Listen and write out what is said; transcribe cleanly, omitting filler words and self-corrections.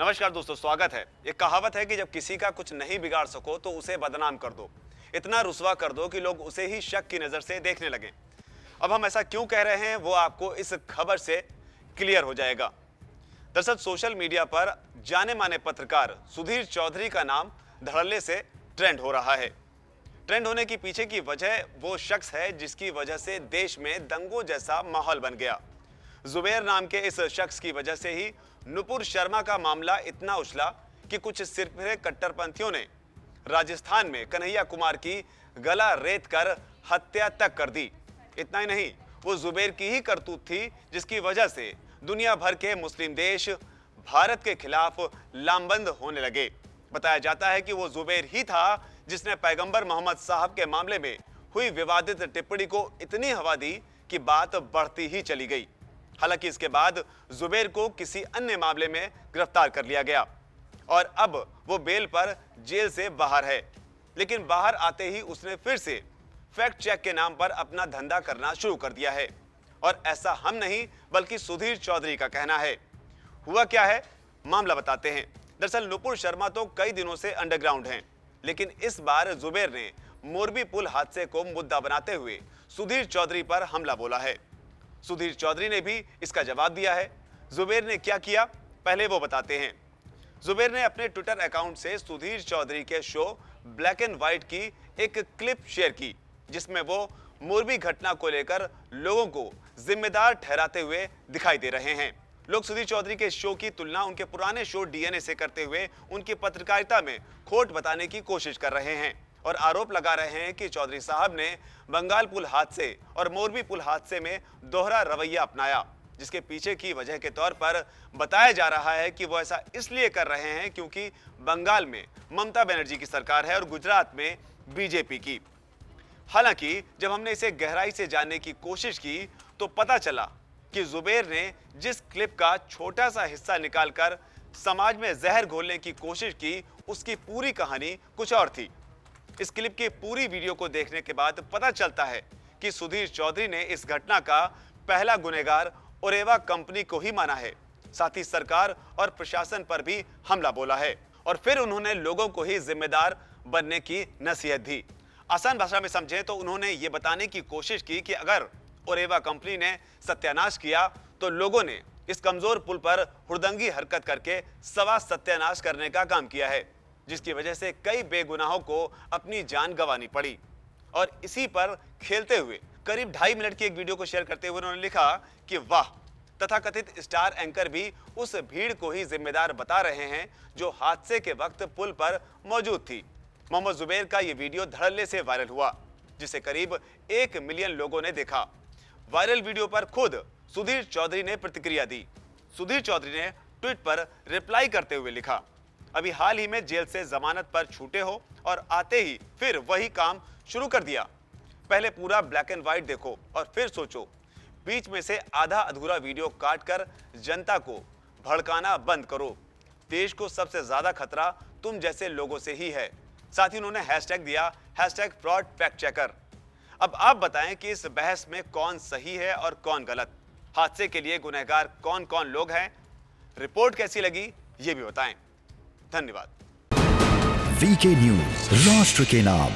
नमस्कार दोस्तों, स्वागत है। एक कहावत है कि जब किसी का कुछ नहीं बिगाड़ सको तो उसे बदनाम कर दो, इतना रुस्वा कर दो कि लोग उसे ही शक की नजर से देखने लगें। अब हम ऐसा क्यों कह रहे हैं वो आपको इस खबर से क्लियर हो जाएगा। दरअसल सोशल मीडिया पर जाने माने पत्रकार सुधीर चौधरी का नाम धड़ल्ले से ट्रेंड हो रहा है। ट्रेंड होने की पीछे की वजह वो शख्स है जिसकी वजह से देश में दंगों जैसा माहौल बन गया। जुबैर नाम के इस शख्स की वजह से ही नुपुर शर्मा का मामला इतना उछला कि कुछ सिरफिरे कट्टरपंथियों ने राजस्थान में कन्हैया कुमार की गला रेत कर हत्या तक कर दी। इतना ही नहीं, वो जुबैर की ही करतूत थी जिसकी वजह से दुनिया भर के मुस्लिम देश भारत के खिलाफ लामबंद होने लगे। बताया जाता है कि वो जुबैर ही था जिसने पैगंबर मोहम्मद साहब के मामले में हुई विवादित टिप्पणी को इतनी हवा दी कि बात बढ़ती ही चली गई। हालांकि इसके बाद जुबैर को किसी अन्य मामले में गिरफ्तार कर लिया गया और अब वो बेल पर जेल से बाहर है। लेकिन बाहर आते ही उसने फिर से फैक्ट चेक के नाम पर अपना धंधा करना शुरू कर दिया है। और ऐसा हम नहीं बल्कि सुधीर चौधरी का कहना है। हुआ क्या है, मामला बताते हैं। दरअसल नुपुर शर्मा तो कई दिनों से अंडरग्राउंड हैं, लेकिन इस बार जुबैर ने मोरबी पुल हादसे को मुद्दा बनाते हुए सुधीर चौधरी पर हमला बोला है। सुधीर चौधरी ने भी इसका जवाब दिया है। जुबैर ने क्या किया, पहले वो बताते हैं। जुबैर ने अपने ट्विटर अकाउंट से सुधीर चौधरी के शो ब्लैक एंड व्हाइट की एक क्लिप शेयर की, जिसमें वो मोरबी घटना को लेकर लोगों को जिम्मेदार ठहराते हुए दिखाई दे रहे हैं। लोग सुधीर चौधरी के शो की तुलना उनके पुराने शो डीएनए से करते हुए उनकी पत्रकारिता में खोट बताने की कोशिश कर रहे हैं और आरोप लगा रहे हैं कि चौधरी साहब ने बंगाल पुल हादसे और मोरबी पुल हादसे में दोहरा रवैया अपनाया, जिसके पीछे की वजह के तौर पर बताया जा रहा है कि वो ऐसा इसलिए कर रहे हैं क्योंकि बंगाल में ममता बनर्जी की सरकार है और गुजरात में बीजेपी की। हालांकि जब हमने इसे गहराई से जानने की कोशिश की तो पता चला कि जुबैर ने जिस क्लिप का छोटा सा हिस्सा निकालकर समाज में जहर घोलने की कोशिश की, उसकी पूरी कहानी कुछ और थी। इस क्लिप की पूरी वीडियो को देखने के बाद पता चलता है कि सुधीर चौधरी ने इस घटना का पहला गुनहगार ओरेवा कंपनी को ही माना है। साथ ही सरकार और प्रशासन पर भी हमला बोला है और फिर उन्होंने लोगों को ही जिम्मेदार बनने की नसीहत दी। आसान भाषा में समझें तो उन्होंने ये बताने की कोशिश की कि अगर ओरेवा कंपनी ने सत्यानाश किया तो लोगों ने इस कमजोर पुल पर हुड़दंगी हरकत करके सवा सत्यानाश करने का काम किया है, जिसकी वजह से कई बेगुनाहों को अपनी जान गंवानी पड़ी। और इसी पर खेलते हुए करीब 2.5 मिनट की एक वीडियो को शेयर करते हुए उन्होंने लिखा कि वाह, तथाकथित स्टार एंकर भी उस भीड़ को ही जिम्मेदार बता रहे हैं जो हादसे के वक्त पुल पर मौजूद थी। मोहम्मद जुबैर का ये वीडियो धड़ल्ले से वायरल हुआ, जिसे करीब 1 मिलियन लोगों ने देखा। वायरल वीडियो पर खुद सुधीर चौधरी ने प्रतिक्रिया दी। सुधीर चौधरी ने ट्वीट पर रिप्लाई करते हुए लिखा, अभी हाल ही में जेल से जमानत पर छूटे हो और आते ही फिर वही काम शुरू कर दिया। पहले पूरा ब्लैक एंड व्हाइट देखो और फिर सोचो। बीच में से आधा अधूरा वीडियो काटकर जनता को भड़काना बंद करो। देश को सबसे ज्यादा खतरा तुम जैसे लोगों से ही है। साथ ही उन्होंने हैशटैग दिया #fraud_fact-checker। अब आप बताएं कि इस बहस में कौन सही है और कौन गलत। हादसे के लिए गुनहगार कौन कौन लोग हैं, रिपोर्ट कैसी लगी ये भी बताएं। धन्यवाद। वीके न्यूज, राष्ट्र के नाम।